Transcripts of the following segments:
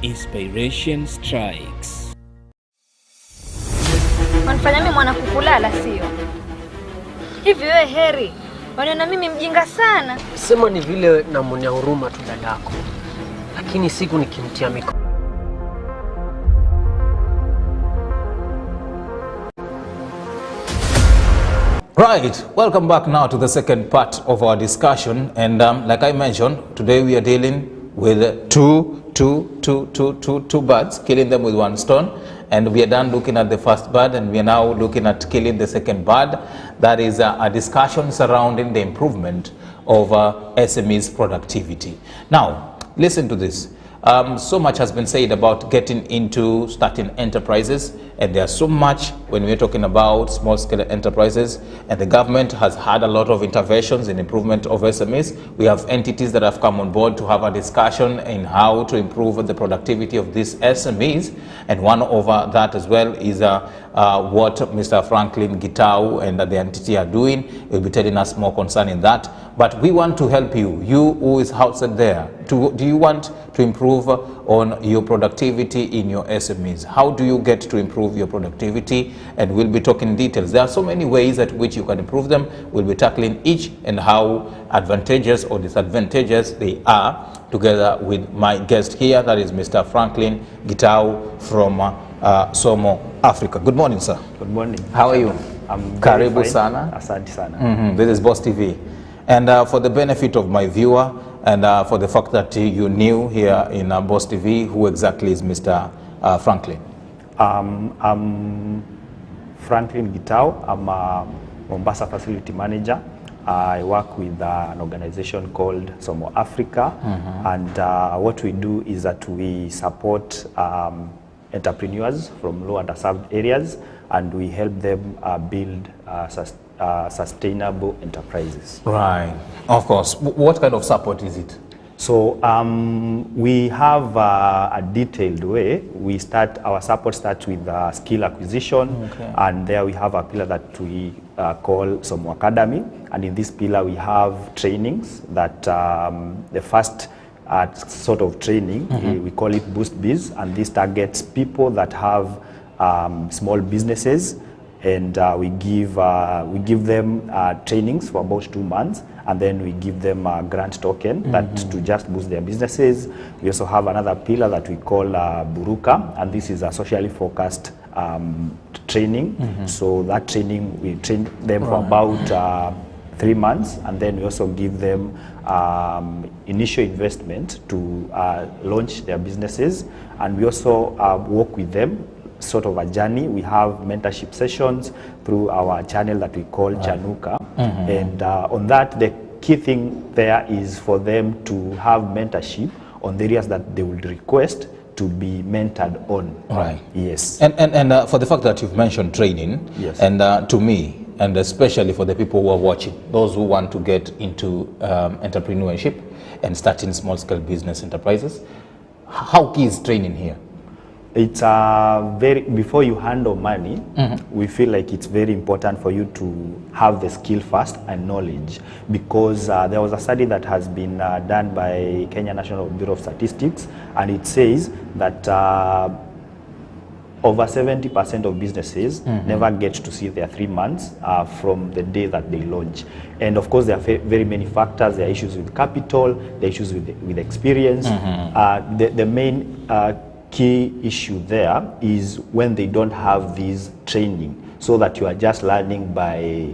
Inspiration strikes. Wanifanya mimi mwana kukulala sio? Hivi wewe Heri, wanaona mimi mjinga sana? Sema ni vile namuonea huruma tu dadako. Lakini siku nikimtia mikono. Right, welcome back now to the second part of our discussion, and like I mentioned, today we are dealing with two birds, killing them with one stone, and we are done looking at the first bird, and we are now looking at killing the second bird. That is a discussion surrounding the improvement of SME's productivity. Now, listen to this. So much has been said about getting into starting enterprises, and there's so much when we're talking about small-scale enterprises, and the government has had a lot of interventions in improvement of SMEs. We have entities that have come on board to have a discussion in how to improve the productivity of these SMEs, and one over that as well is what Mr. FRANKLINE, GITAU and the entity are doing. We'll be telling us more concerning that, but we want to help you who is outside there. Do you want to improve on your productivity in your SMEs? How do you get to improve your productivity? And we'll be talking details. There are so many ways at which you can improve them. We'll be tackling each and how advantageous or disadvantageous they are, together with my guest here, that is Mr. FRANKLINE GITAU from SOMO Africa. Good morning, sir. Good morning. How are you? I'm Karibu very fine. sana. Asante sana. This is Boss TV. And for the benefit of my viewer, and for the fact that you knew here in Boss TV, who exactly is Mr. FRANKLINE? I'm FRANKLINE GITAU. I'm a Mombasa facility manager. I work with an organization called SOMO Africa, and what we do is that we support entrepreneurs from low underserved areas, and we help them build sustainable enterprises. Right, of course. What kind of support is it? So we have a detailed way. Our support starts with skill acquisition, and there we have a pillar that we call SOMO Academy, and in this pillar we have trainings that the first sort of training, we call it Boost Biz, and this targets people that have small businesses, and we give them trainings for about 2 months, and then we give them a grant token that to just boost their businesses. We also have another pillar that we call Buruka, and this is a socially focused training. So that training, we train them for about 3 months, and then we also give them initial investment to launch their businesses, and we also work with them sort of a journey. We have mentorship sessions through our channel that we call Chanuka, and on that, the key thing there is for them to have mentorship on the areas that they would request to be mentored on. Right. Yes. And for the fact that you've mentioned training, yes, and to me, and especially for the people who are watching, those who want to get into entrepreneurship and starting small-scale business enterprises, how key is training here? It's before you handle money, we feel like it's very important for you to have the skill first and knowledge, because there was a study that has been done by Kenya National Bureau of Statistics, and it says that over 70% of businesses never get to see their 3 months from the day that they launch. And of course, there are very many factors. There are issues with capital, there are issues with experience. The main key issue there is when they don't have this training, so that you are just learning by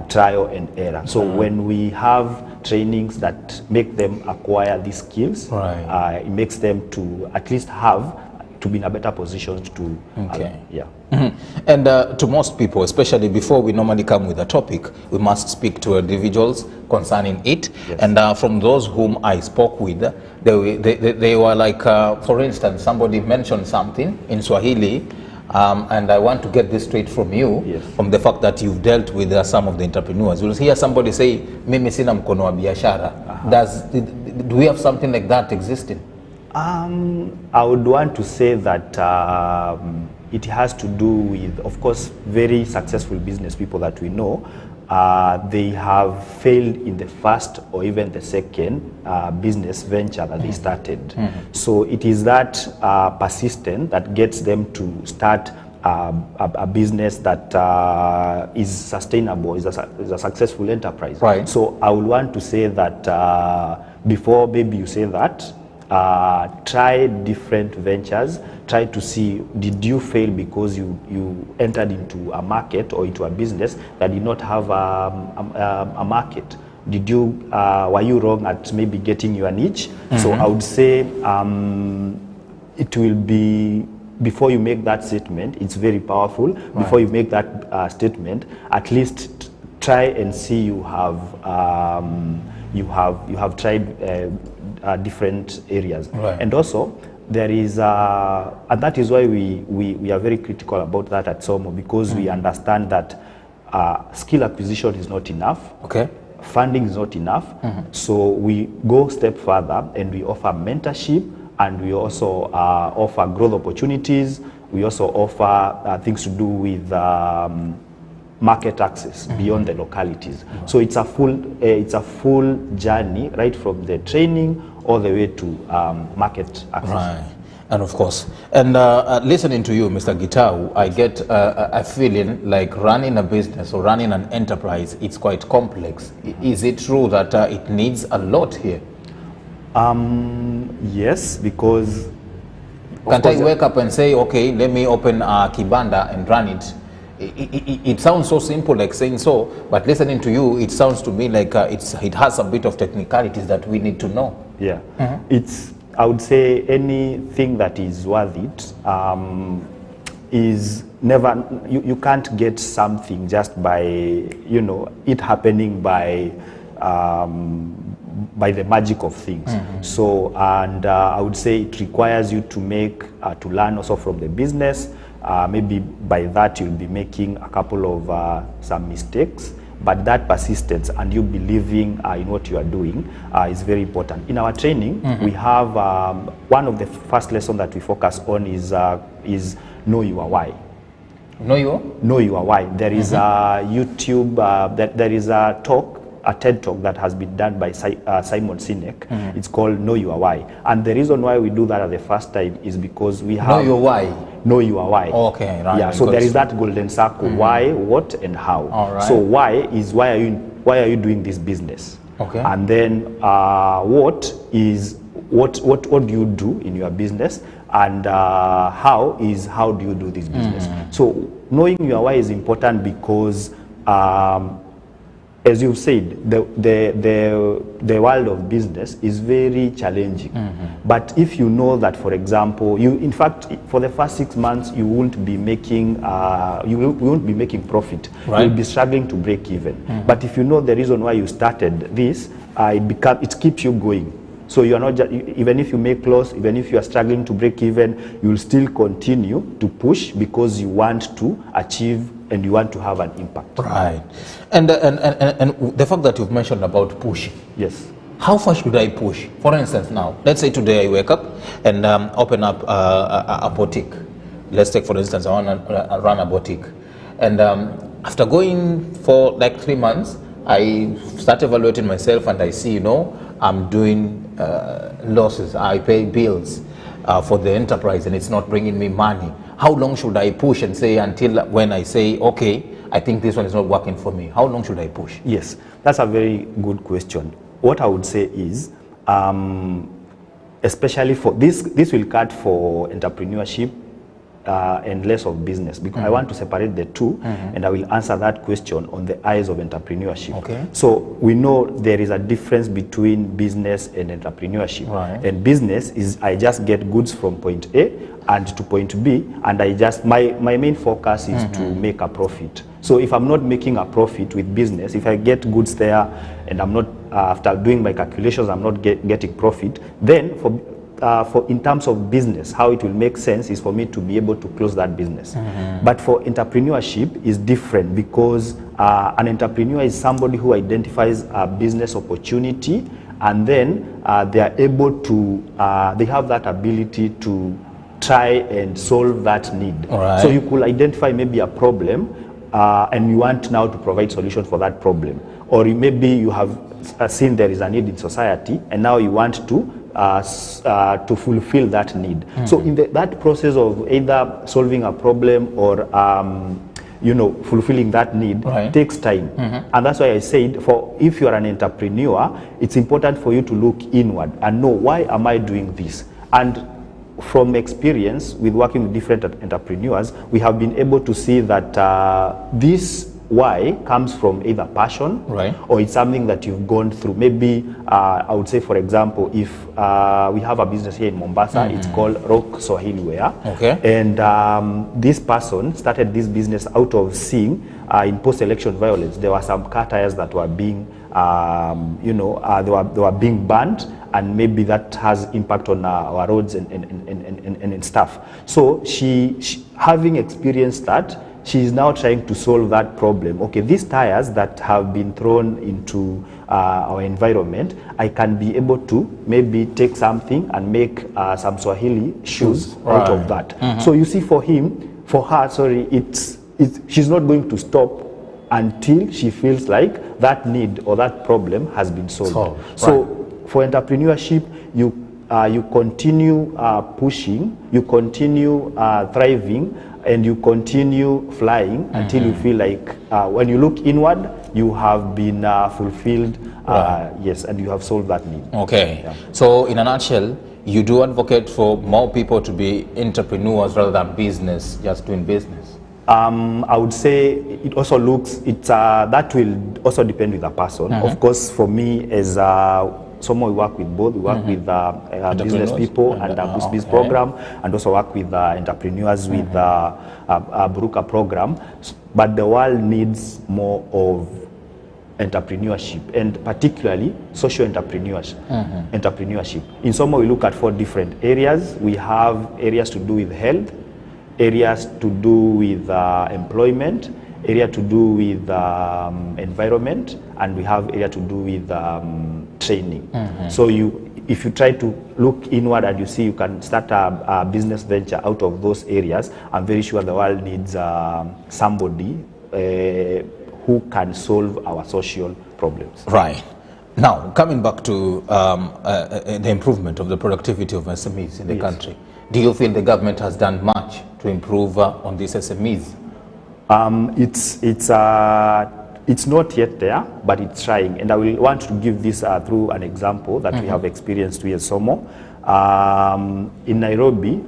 trial and error. So when we have trainings that make them acquire these skills, it makes them to at least to be in a better position to And to most people, especially before we normally come with a topic, we must speak to individuals concerning it. Yes. And from those whom I spoke with, they were like, for instance, somebody mentioned something in Swahili, and I want to get this straight from you, from the fact that you've dealt with some of the entrepreneurs. You'll hear somebody say, "Mimi sina mkono wa biashara." Do we have something like that existing? I would want to say that it has to do with, of course, very successful business people that we know. they have failed in the first or even the second business venture that they started. So it is that persistence that gets them to start a business that is sustainable, is a successful enterprise. Right. So I would want to say that before maybe you say that, try different ventures, try to see, did you fail because you entered into a market or into a business that did not have a market? Did you, were you wrong at maybe getting your niche? So I would say it will be, before you make that statement, it's very powerful. Right. Before you make that statement, at least try and see you have tried different areas. Right. And also there is and that is why we are very critical about that at SOMO, because we understand that skill acquisition is not enough. Okay. Funding is not enough. So we go a step further and we offer mentorship, and we also offer growth opportunities. We also offer things to do with market access beyond the localities. So it's a full journey, right from the training all the way to market access. Right. And of course, and listening to you, Mr. GITAU, I get a feeling like running a business or running an enterprise, it's quite complex. Is it true that it needs a lot here? Yes, because can't I wake up and say, okay, let me open a kibanda and run it? It sounds so simple, like saying so, but listening to you, it sounds to me like it has a bit of technicalities that we need to know. Yeah, I would say anything that is worth it is never, you can't get something just by, it happening by the magic of things. So, and I would say it requires you to learn also from the business. Maybe by that you'll be making a couple of some mistakes, but that persistence and you believing in what you are doing is very important. In our training, we have one of the first lessons that we focus on is know your why. Know your why. There is a YouTube, there is a talk, a TED talk that has been done by Simon Sinek. It's called Know Your Why. And the reason why we do that at the first time is because we have... Know your why. Know your why. Okay, right. Yeah, so there is that golden circle, why, what, and how. All right. So why is why are you doing this business? Okay. And then what is, what do you do in your business? And how do you do this business? So knowing your why is important because as you've said, the world of business is very challenging. But if you know that, for example, in fact, for the first 6 months, you won't be making profit. Right. You'll be struggling to break even. But if you know the reason why you started this, it keeps you going. So you are not just, even if you make loss, even if you are struggling to break even, you will still continue to push because you want to achieve and you want to have an impact. Right. And the fact that you've mentioned about pushing. Yes. How far should I push? For instance, now, let's say today I wake up and open up a boutique. Let's take, for instance, I want to run a boutique. And after going for like 3 months, I start evaluating myself and I see, I'm doing losses. I pay bills for the enterprise and it's not bringing me money. How long should I push and say until when I say, okay, I think this one is not working for me? How long should I push? Yes, that's a very good question. What I would say is, especially for this will cut for entrepreneurship and less of business, because I want to separate the two, and I will answer that question on the eyes of entrepreneurship. Okay. So we know there is a difference between business and entrepreneurship. Right. And business is I just get goods from point A and to point B, and I just my main focus is to make a profit. So if I'm not making a profit with business, if I get goods there and I'm not after doing my calculations, I'm not getting profit, then for in terms of business, how it will make sense is for me to be able to close that business. But for entrepreneurship is different, because an entrepreneur is somebody who identifies a business opportunity, and then they are able to, they have that ability to try and solve that need. Right. So you could identify maybe a problem, and you want now to provide solution for that problem, or maybe you have seen there is a need in society, and now you want to fulfill that need. So in that process of either solving a problem or fulfilling that need takes time. And that's why I said, if you are an entrepreneur, it's important for you to look inward and know, why am I doing this? And from experience with working with different entrepreneurs, we have been able to see that this why comes from either passion, or it's something that you've gone through. Maybe I would say, for example, if we have a business here in Mombasa, it's called Rock Swahili Wear, and this person started this business out of seeing in post-election violence there were some car tires that were being they were being banned, and maybe that has impact on our roads and stuff. So she having experienced that, she is now trying to solve that problem. Okay, these tires that have been thrown into our environment, I can be able to maybe take something and make some Swahili shoes out of that. So you see, for her, she's not going to stop until she feels like that need or that problem has been solved. So for entrepreneurship, you continue pushing, you continue thriving, and you continue flying until you feel like when you look inward, you have been fulfilled, yes, and you have solved that need. Okay. So in a nutshell, you do advocate for more people to be entrepreneurs rather than just doing business. I would say it also looks, that will also depend with the person. Of course, for me, as SOMO, we work with both. We work with business people and a Boost Biz program, and also work with entrepreneurs with a Buruka program. But the world needs more of entrepreneurship, and particularly social entrepreneurship. In SOMO, we look at 4 different areas. We have areas to do with health, areas to do with employment, area to do with environment, and we have area to do with training. So if you try to look inward and you see you can start a business venture out of those areas, I'm very sure the world needs somebody who can solve our social problems. Right. Now, coming back to the improvement of the productivity of SMEs in the country, do you feel the government has done much to improve on these SMEs? It's not yet there, but it's trying, and I will want to give this through an example that we have experienced with SOMO. In Nairobi,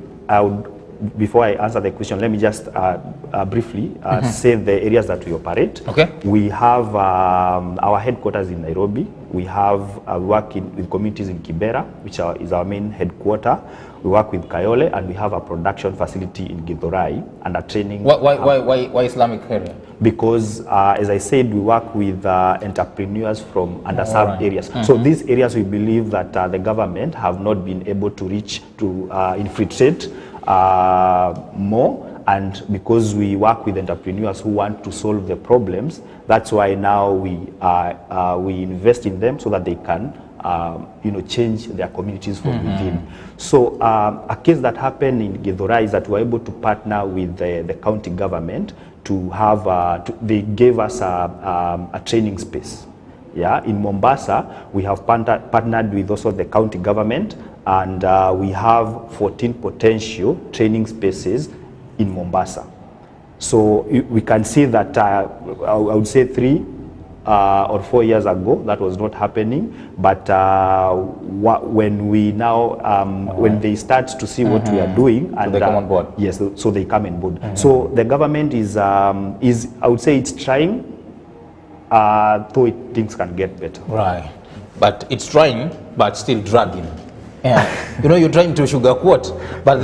before I answer the question, let me just briefly say the areas that we operate. We have our headquarters in Nairobi. We have working with communities in Kibera, which is our main headquarter. We work with Kayole, and we have a production facility in GITAU and a training. Why Islamic area? Because, as I said, we work with entrepreneurs from underserved areas. So these areas, we believe that the government have not been able to reach to infiltrate more, and because we work with entrepreneurs who want to solve the problems, that's why now we invest in them so that they can change their communities from within. So a case that happened in GITAU is that we were able to partner with the county government to have, they gave us a training space. In Mombasa, we have partnered with also the county government, and we have 14 potential training spaces in Mombasa. So we can see that I would say 3 or 4 years ago that was not happening, but when we now when they start to see what we are doing, and so they come on board. Yes, so they come on board. So the government is I would say it's trying, though things can get better. Right, but it's trying, but still dragging. You're trying to sugarcoat, but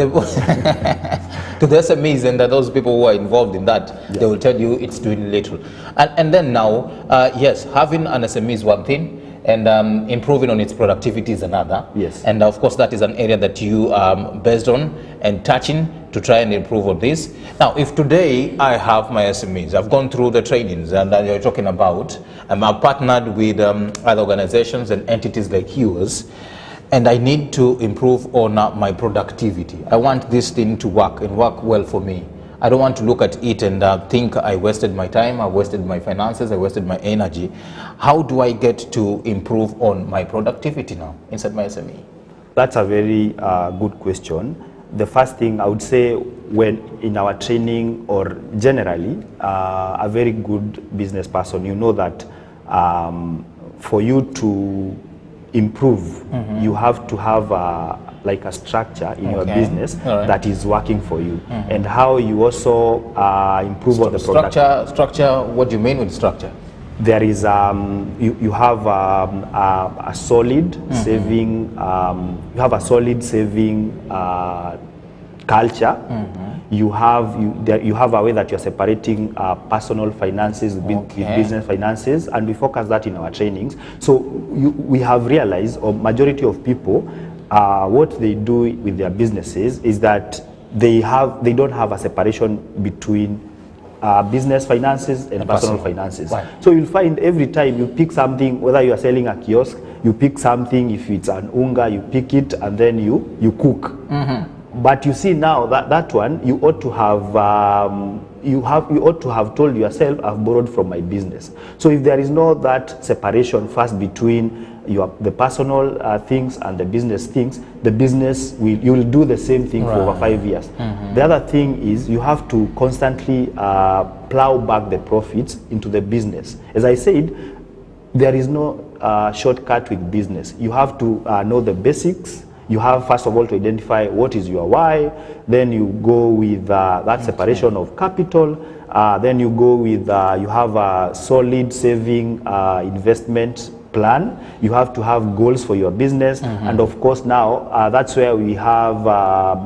to the SMEs and those people who are involved in that, they will tell you it's doing little. And then now, yes, having an SME is one thing, and improving on its productivity is another. Yes. And of course, that is an area that you are based on and touching to try and improve on this. Now, if today I have my SMEs, I've gone through the trainings and you're talking about, I've partnered with other organizations and entities like yours, and I need to improve on my productivity. I want this thing to work and work well for me. I don't want to look at it and think I wasted my time, I wasted my finances, I wasted my energy. How do I get to improve on my productivity now inside my SME? That's a very good question. The first thing I would say, when in our training or generally, a very good business person, you know that for you to improve, you have to have like a structure in your business that is working for you, and how you also improve on the product. Structure, what do you mean with structure? There is you have a solid saving, you have a solid saving culture. You have a way that you're separating personal finances with business finances, and we focus that in our trainings. So we have realized, or majority of people, what they do with their businesses is that they don't have a separation between business finances and personal finances. Right. So you'll find every time you pick something, whether you are selling a kiosk, you pick something, if it's an unga, you pick it and then you cook. But you see now that one, you ought to have you ought to have told yourself, I've borrowed from my business. So if there is no that separation first between the personal things and the business things, the business you will do the same thing for over 5 years. The other thing is you have to constantly plow back the profits into the business. As I said, there is no shortcut with business. You have to know the basics. You have first of all to identify what is your why, then you go with that separation of capital, then you go with, you have a solid saving investment plan. You have to have goals for your business, and of course now that's where we have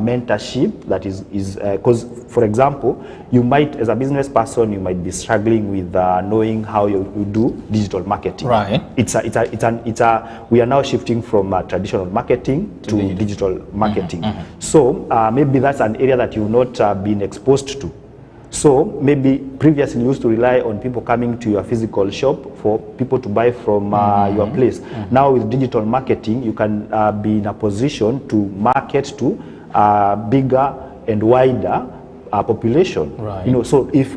mentorship. That is because for example, you might, as a business person, you might be struggling with knowing how you do digital marketing. Right. We are now shifting from traditional marketing to digital marketing. So maybe that's an area that you've not been exposed to. So maybe previously you used to rely on people coming to your physical shop for people to buy from your place. Now with digital marketing, you can be in a position to market to bigger and wider population. Right. You know, so if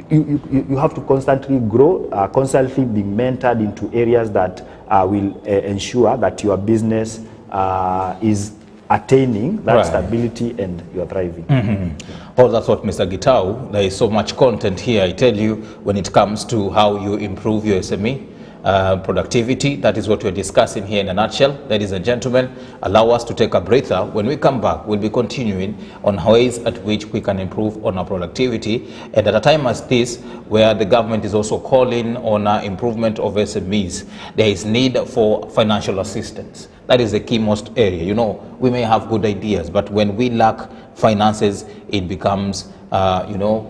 you have to constantly grow, constantly being mentored into areas that will ensure that your business is attaining that stability and you're thriving. Oh, that's what Mr. Gitau, there is so much content here, I tell you, when it comes to how you improve your SME productivity. That is what we're discussing here in a nutshell. Ladies and gentlemen, allow us to take a breather. When we come back, we'll be continuing on ways at which we can improve on our productivity. And at a time as this, where the government is also calling on improvement of SMEs, there is need for financial assistance. That is the key most area. You know, we may have good ideas, but when we lack finances, it becomes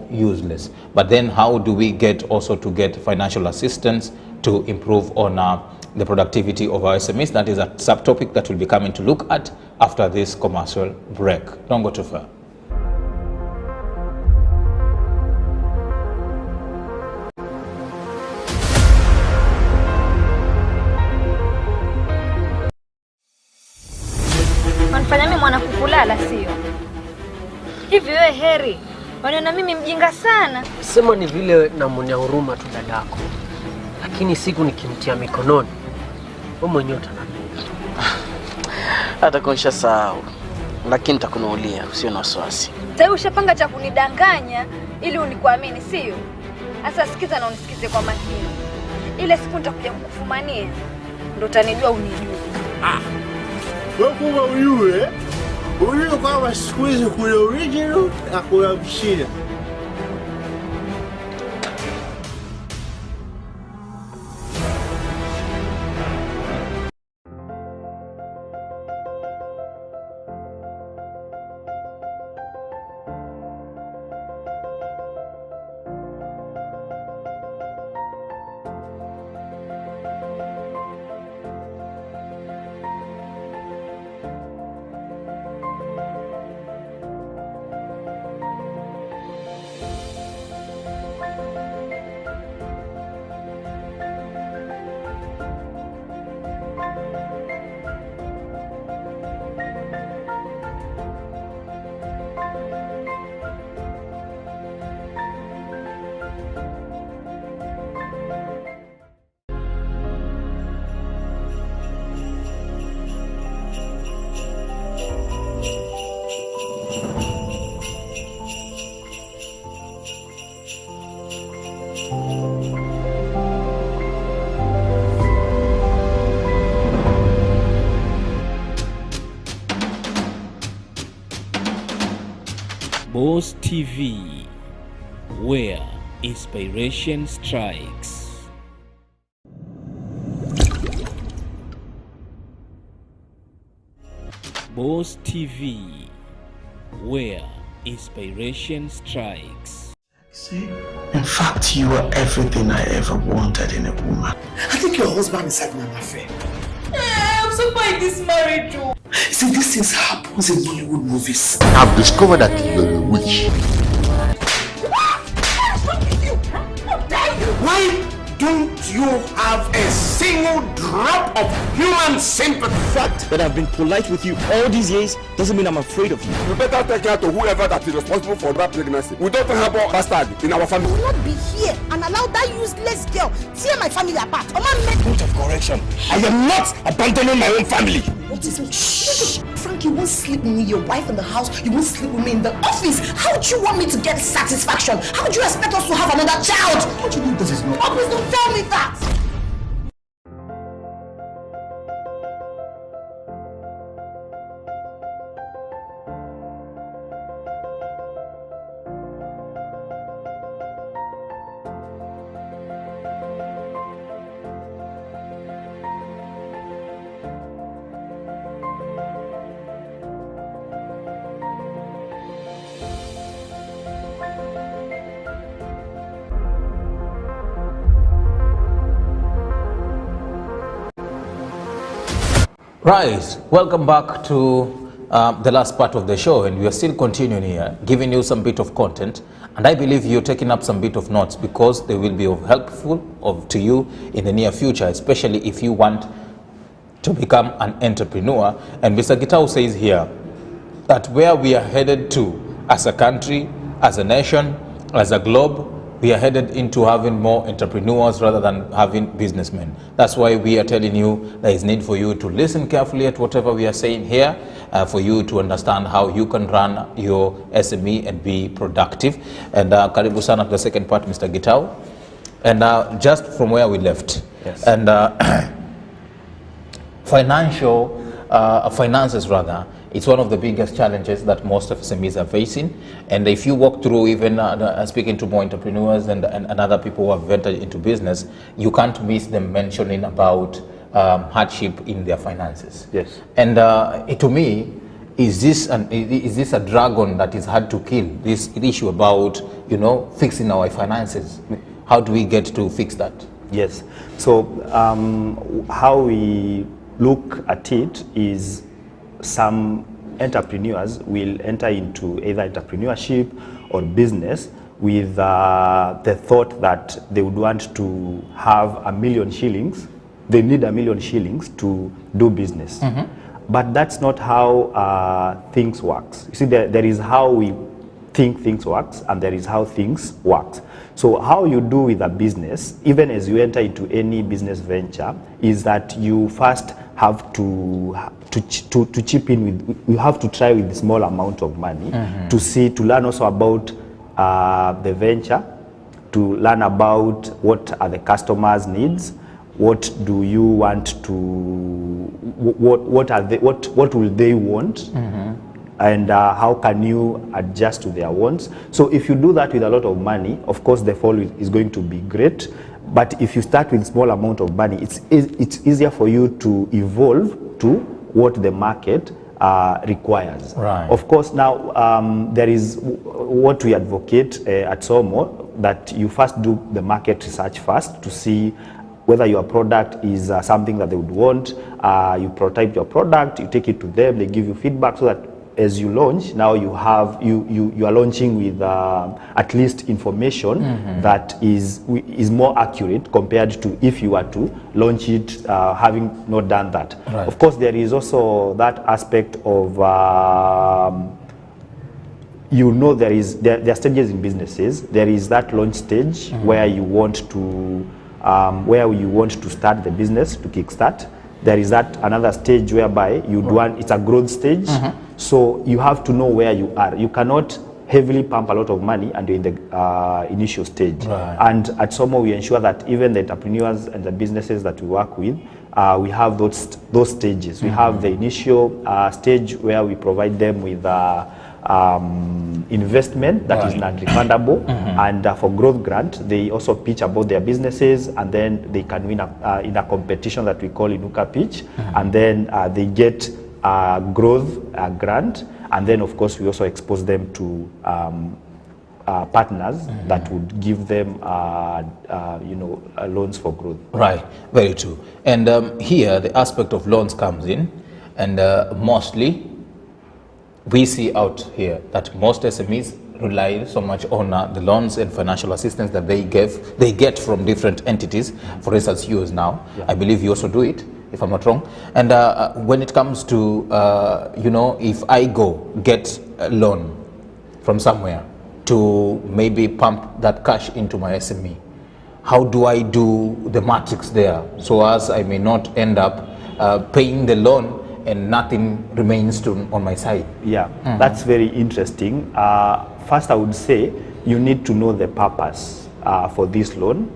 useless. But then how do we get financial assistance to improve on the productivity of our SMEs? That is a subtopic that we'll be coming to look at after this commercial break. Don't go too far. Wanifanya mimi mwana kukulala sio? Hivi wewe Heri, waniona mimi mjinga sana? Sema ni vile namuonea huruma tu dadako. Lakini siku nikimtia mikononi, wewe mwenyewe utaniambia. Hata konsha sahau. Lakini nitakunuulia, usio na wasiwasi. Sasa ushapanga cha kunidanganya ili unikuamini, sio? Sasa sikiza na unisikize kwa makini. Ile siku nitakuja kukufumania, ndo utanijua unijue. Wewe kuma uyue, uyue kwa siku hizi kule original na kule mshina. Boss TV, where inspiration strikes. Boss TV, where inspiration strikes. See, in fact, you are everything I ever wanted in a woman. I think your husband is having an affair. I'm so fine this marriage too. See, these things happens in Bollywood movies. I've discovered that you're a witch. Why don't you have a single drop of human sympathy? The fact that I've been polite with you all these years doesn't mean I'm afraid of you. You better take care to whoever that is responsible for that pregnancy. We don't have a bastard in our family. I will not be here and allow that useless girl tear my family apart. Point of correction. I am not abandoning my own family. What is it? Shh! Frank, you won't sleep with me, your wife in the house. You won't sleep with me in the office. How do you want me to get satisfaction? How do you expect us to have another child? What do you mean this is not? Oh, please don't tell me that! Right, welcome back to the last part of the show, and we are still continuing here, giving you some bit of content, and I believe you're taking up some bit of notes because they will be helpful to you in the near future, especially if you want to become an entrepreneur. And Mr. GITAU says here that where we are headed to as a country, as a nation, as a globe, we are headed into having more entrepreneurs rather than having businessmen. That's why we are telling you there is need for you to listen carefully at whatever we are saying here, for you to understand how you can run your SME and be productive. And karibu sana to the second part, Mr. GITAU. And just from where we left, yes. And finances rather, it's one of the biggest challenges that most of SMEs are facing. And if you walk through, even speaking to more entrepreneurs and other people who have ventured into business, you can't miss them mentioning about hardship in their finances. Yes. And to me, is this a dragon that is hard to kill? This issue about, you know, fixing our finances. How do we get to fix that? Yes. So how we look at it is some entrepreneurs will enter into either entrepreneurship or business with the thought that they would want to have $1 million shillings. They need $1 million shillings to do business. Mm-hmm. But that's not how things works. You see, there is how we think things works and there is how things works. So how you do with a business, even as you enter into any business venture, is that you first have to chip in with, you have to try with a small amount of money, mm-hmm. to learn also about the venture, to learn about what are the customers' needs, what do you want to, what will they want, mm-hmm. and how can you adjust to their wants. So if you do that with a lot of money, of course the fall is going to be great. But if you start with small amount of money, it's easier for you to evolve to what the market requires. Right. Of course, now there is what we advocate at SOMO, that you first do the market research first to see whether your product is something that they would want. You prototype your product, you take it to them, they give you feedback, so that as you launch, now you have you are launching with at least information, mm-hmm. that is more accurate compared to if you were to launch it having not done that. Right. Of course, there is also that aspect of there are stages in businesses. There is that launch stage, mm-hmm. where you want to start the business, to kickstart. There is that another stage whereby it's a growth stage. Mm-hmm. So you have to know where you are. You cannot heavily pump a lot of money and you're in the initial stage. Right. And at SOMO, we ensure that even the entrepreneurs and the businesses that we work with, we have those stages. Mm-hmm. We have the initial stage where we provide them with investment that is non-refundable, and for growth grant, they also pitch about their businesses, and then they can win in a competition that we call Inuka Pitch, and then they get growth grant, and then of course we also expose them to partners that would give them loans for growth. Right, very true. And here the aspect of loans comes in, and mostly we see out here that most SMEs rely so much on the loans and financial assistance that they get from different entities. For instance, yours now, I believe you also do it, if I'm not wrong. And when it comes to if I go get a loan from somewhere to maybe pump that cash into my SME, how do I do the matrix there so as I may not end up paying the loan and nothing remains on my side? Yeah, that's very interesting. First, I would say you need to know the purpose for this loan.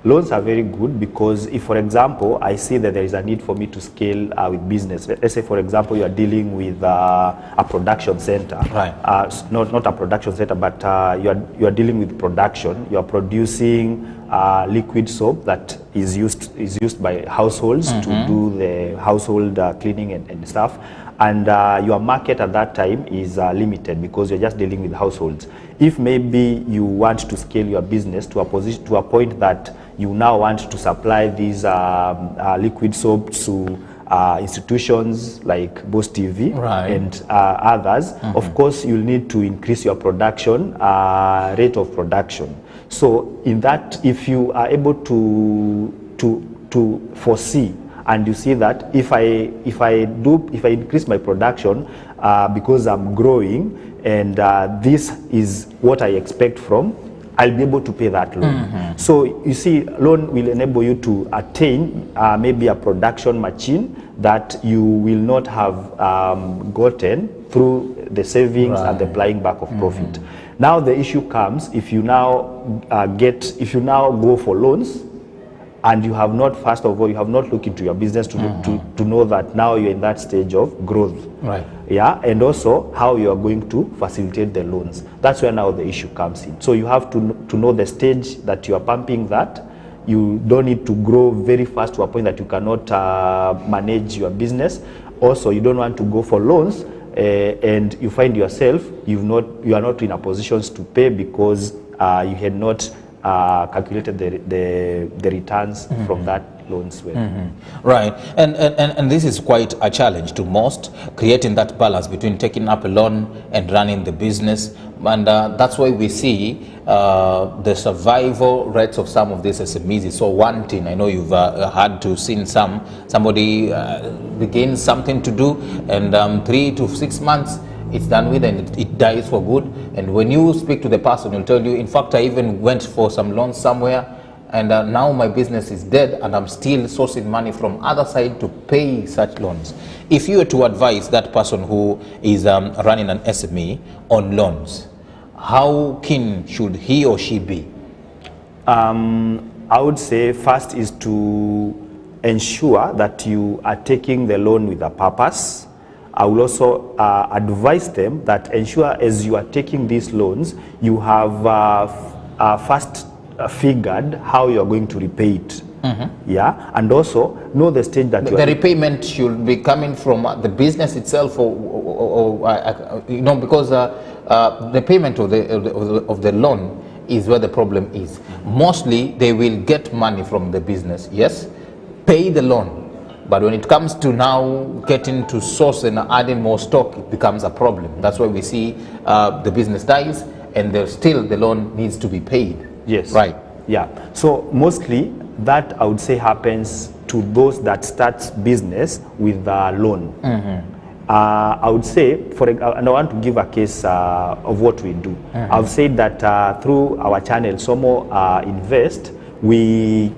Loans are very good because if, for example, I see that there is a need for me to scale with business. Let's say, for example, you are dealing with a production center. Right. Not a production center, but you are dealing with production. You are producing liquid soap that is used by households to do the household cleaning and stuff. And your market at that time is limited because you're just dealing with households. If maybe you want to scale your business to a point that you now want to supply these liquid soaps to institutions like Boss TV and others, of course you'll need to increase your production, rate of production. So in that, if you are able to foresee and you see that if I increase my production because I'm growing and this is what I expect from, I'll be able to pay that loan. So you see, loan will enable you to attain maybe a production machine that you will not have gotten through the savings and the applying back of profit. Now the issue comes if you now go for loans and you have not, first of all, you have not looked into your business to know that now you're in that stage of growth. Right. Yeah, and also how you are going to facilitate the loans. That's where now the issue comes in. So you have to know the stage that you are pumping that. You don't need to grow very fast to a point that you cannot manage your business. Also, you don't want to go for loans and you find yourself you are not in a position to pay because you had not calculated the returns from that loans. Right, and this is quite a challenge to most, creating that balance between taking up a loan and running the business. And that's why we see the survival rates of some of these SMEs is so wanting. I know you've had to see somebody begin something to do, and 3 to 6 months it's done with and it dies for good. And when you speak to the person, he'll tell you, in fact, I even went for some loans somewhere and now my business is dead and I'm still sourcing money from other side to pay such loans. If you were to advise that person who is running an SME on loans, how keen should he or she be? I would say first is to ensure that you are taking the loan with a purpose. I will also advise them that ensure as you are taking these loans, you have first figured how you are going to repay it. Yeah, and also know the stage that the repayment should be coming from the business itself, or because the payment of the loan is where the problem is. Mostly they will get money from the business, yes, pay the loan. But when it comes to now getting to source and adding more stock, it becomes a problem. That's why we see the business dies and still the loan needs to be paid. Yes. Right. Yeah. So mostly that I would say happens to those that start business with a loan. I would say, and I want to give a case of what we do. I've said that through our channel, SOMO Invest, we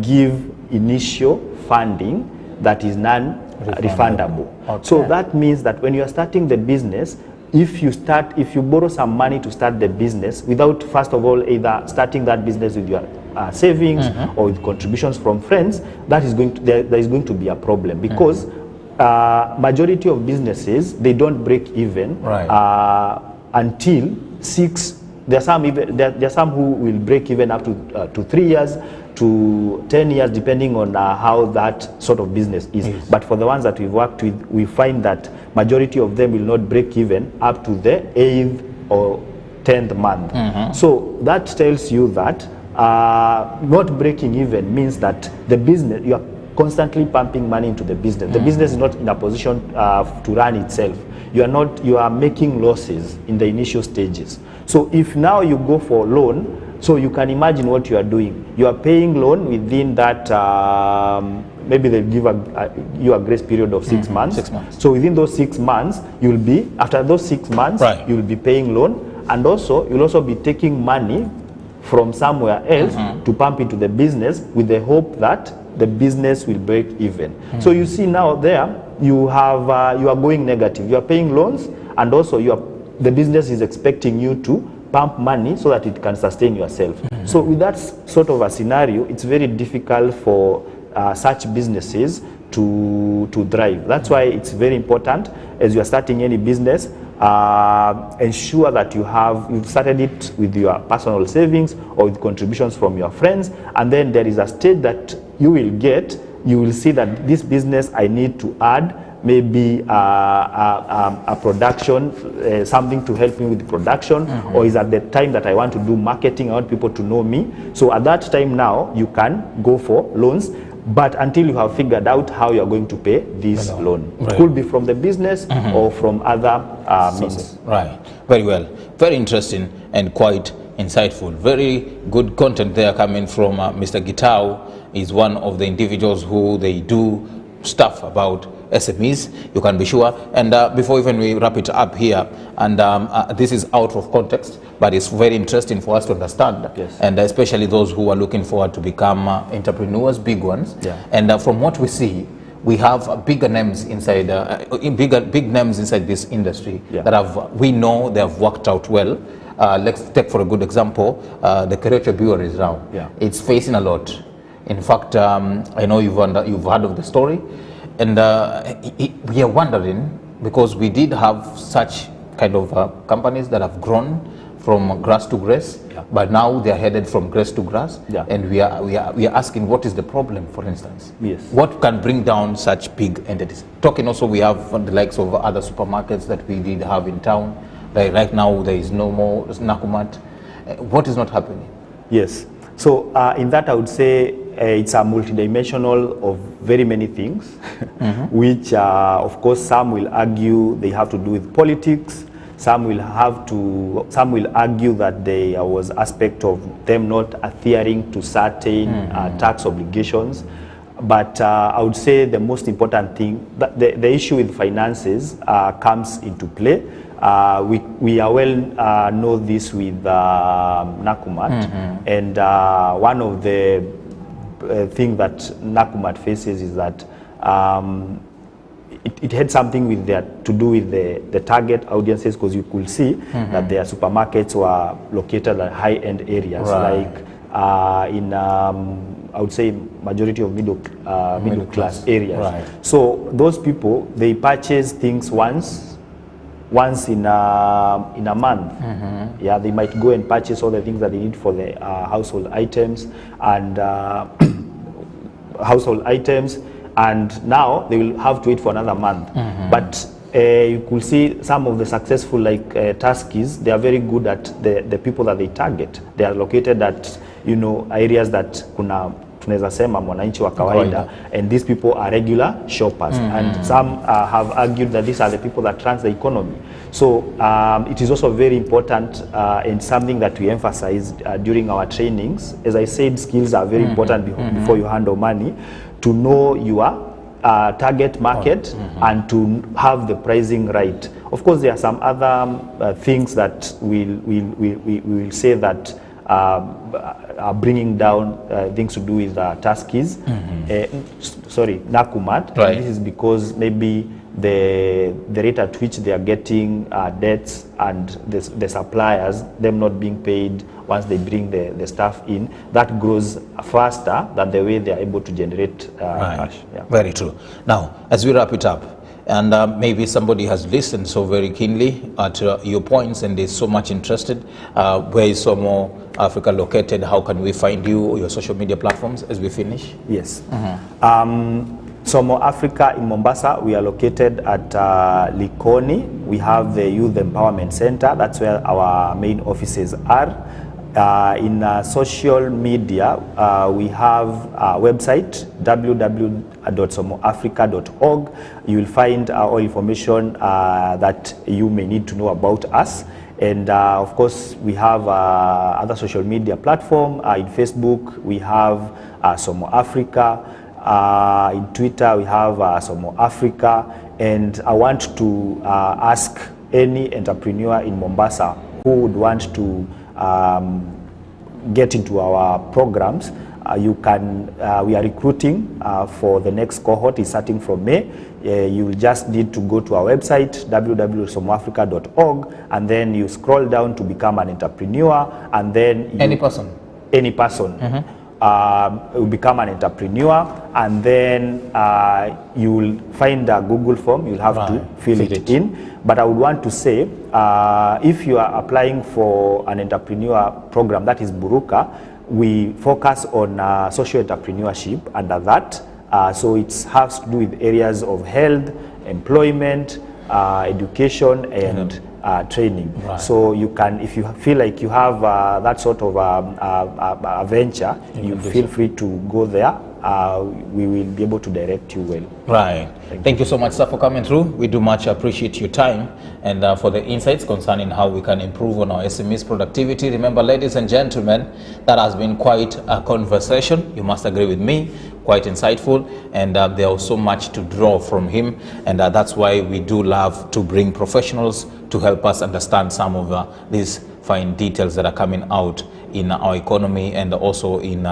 give initial funding that is non-refundable. So that means that when you are starting the business, if you borrow some money to start the business without first of all either starting that business with your savings or with contributions from friends, there is going to be a problem because majority of businesses, they don't break even until 6. There are some who will break even up to 3 years to 10 years, depending on how that sort of business is. Yes. But for the ones that we've worked with, we find that majority of them will not break even up to the 8th or 10th month. So that tells you that not breaking even means that the business, you are constantly pumping money into the business. The business is not in a position to run itself. You are making losses in the initial stages. So if now you go for loan, so you can imagine what you are doing. You are paying loan within that, maybe they'll give you a grace period of 6 months. 6 months. So within those 6 months, after those 6 months, you will be paying loan, and also you'll also be taking money from somewhere else to pump into the business with the hope that the business will break even. So you see now there, you are going negative. You are paying loans, and also the business is expecting you to pump money so that it can sustain yourself. So with that sort of a scenario, it's very difficult for such businesses to thrive. That's why it's very important, as you are starting any business, ensure that you've started it with your personal savings or with contributions from your friends, and then there is a stage that you will see that this business, I need to add maybe a production, something to help me with production, or is at the time that I want to do marketing, I want people to know me. So at that time now, you can go for loans, but until you have figured out how you are going to pay this loan. It could be from the business or from other means. Right, very well. Very interesting and quite insightful. Very good content there coming from Mr. Gitau. Is one of the individuals who they do stuff about SMEs, you can be sure. And before even we wrap it up here, and this is out of context, but it's very interesting for us to understand, and especially those who are looking forward to become entrepreneurs, big ones. And from what we see, we have bigger names inside, big names inside this industry that we know they have worked out well. Let's take for a good example, the Karaoke breweries now. It's facing a lot. In fact, I know you've heard of the story, and we are wondering, because we did have such kind of companies that have grown from grass to grace, but now they are headed from grace to grass, and we are asking, what is the problem, for instance? What can bring down such big entities? Talking also, we have the likes of other supermarkets that we did have in town. Like right now, there is no more Nakumat. What is not happening? Yes. So in that, I would say it's a multidimensional of very many things, which of course some will argue they have to do with politics. Some will argue that there was aspect of them not adhering to certain tax obligations. But I would say the most important thing, that the issue with finances comes into play. We are well know this with Nakumat, and one of the thing that Nakumat faces is that it had something with to do with the target audiences, because you could see that their supermarkets were located at high-end areas, like in I would say majority of middle class areas. So those people, they purchase things once in a month. They might go and purchase all the things that they need for the household items and and now they will have to wait for another month. But you could see some of the successful, like Tuskies, they are very good at the people that they target. They are located at areas that tunaweza sema mwananchi wa kawaida, and these people are regular shoppers, and some have argued that these are the people that runs the economy. So it is also very important and something that we emphasize during our trainings. As I said, skills are very important before you handle money, to know your target market and to have the pricing right. Of course, there are some other things that we will say that are bringing down things to do with Tuskies, Nakumat. This is because maybe the rate at which they are getting debts and the suppliers, them not being paid once they bring the staff in, that grows faster than the way they are able to generate cash. Yeah. Very true. Now, as we wrap it up, and maybe somebody has listened so very keenly at your points and is so much interested, where is SOMO Africa located? How can we find you or your social media platforms as we finish? Yes. SOMO Africa in Mombasa, we are located at Likoni. We have the Youth Empowerment Center. That's where our main offices are. In social media, we have a website, www.somoafrica.org. You will find all information that you may need to know about us. And of course, we have other social media platform. In Facebook, we have SOMO Africa. In Twitter, we have SOMO Africa. And I want to ask any entrepreneur in Mombasa who would want to get into our programs. You can, we are recruiting for the next cohort is starting from May. You just need to go to our website, www.somoafrica.org, and then you scroll down to become an entrepreneur, and then you, any person will become an entrepreneur, and then you will find a Google form. You'll have to fill it in. But I would want to say, if you are applying for an entrepreneur program, that is Buruka, we focus on social entrepreneurship under that. So it has to do with areas of health, employment, education, and training. So you can, if you feel like you have that sort of a venture, you feel free to go there. We will be able to direct you well. Right. Thank you so much, sir, for coming through. We do much appreciate your time and for the insights concerning how we can improve on our SMEs productivity. Remember, ladies and gentlemen, that has been quite a conversation. You must agree with me. Quite insightful, and there was so much to draw from him, and that's why we do love to bring professionals to help us understand some of these fine details that are coming out in our economy and also in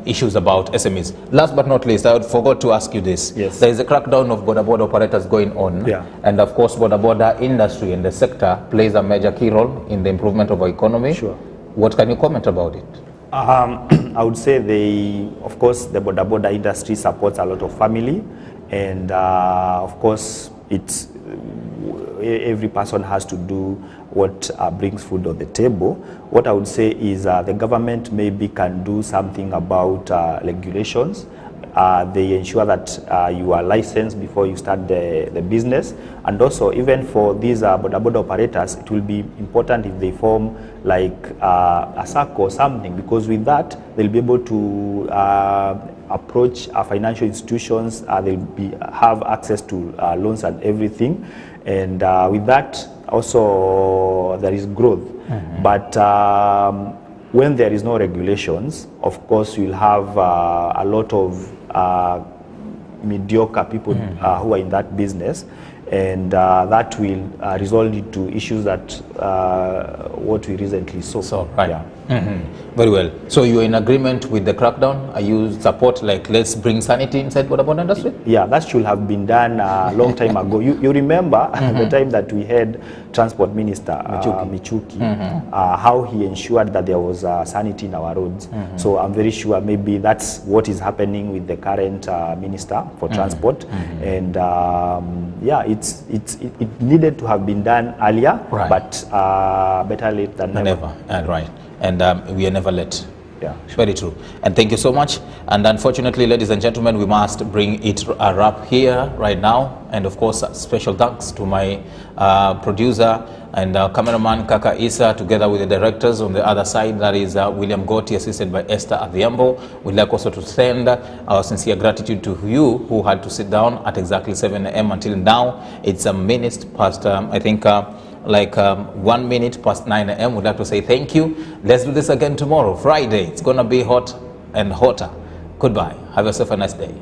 issues about SMEs. Last but not least, I forgot to ask you this. Yes. There is a crackdown of border operators going on, and of course border industry and the sector plays a major key role in the improvement of our economy. Sure. What can you comment about it? I would say of course, the border industry supports a lot of family, and of course, it's every person has to do what brings food on the table. What I would say is the government maybe can do something about regulations. They ensure that you are licensed before you start the business, and also even for these border operators, it will be important if they form like a SACCO or something, because with that they'll be able to approach financial institutions. They'll have access to loans and everything, and with that also there is growth. But when there is no regulations, of course you'll have a lot of mediocre people who are in that business, and that will result into issues that what we recently saw. Very well. So you're in agreement with the crackdown? Are you support, like, let's bring sanity inside border industry? Yeah, that should have been done a long time ago. You remember the time that we had Transport Minister Michuki, how he ensured that there was sanity in our roads. So I'm very sure maybe that's what is happening with the current Minister for Transport. And yeah, it needed to have been done earlier, but better late than never. Right. And we are never late. Yeah, very true. And thank you so much. And unfortunately, ladies and gentlemen, we must bring it a wrap here right now. And of course, special thanks to my producer and cameraman Kaka Isa, together with the directors on the other side, that is William Gotti, assisted by Esther Adhiambo. We'd like also to send our sincere gratitude to you who had to sit down at exactly 7 a.m. until now. It's a minute past, I think, 1 minute past 9 a.m. We'd like to say thank you. Let's do this again tomorrow, Friday. It's going to be hot and hotter. Goodbye. Have yourself a nice day.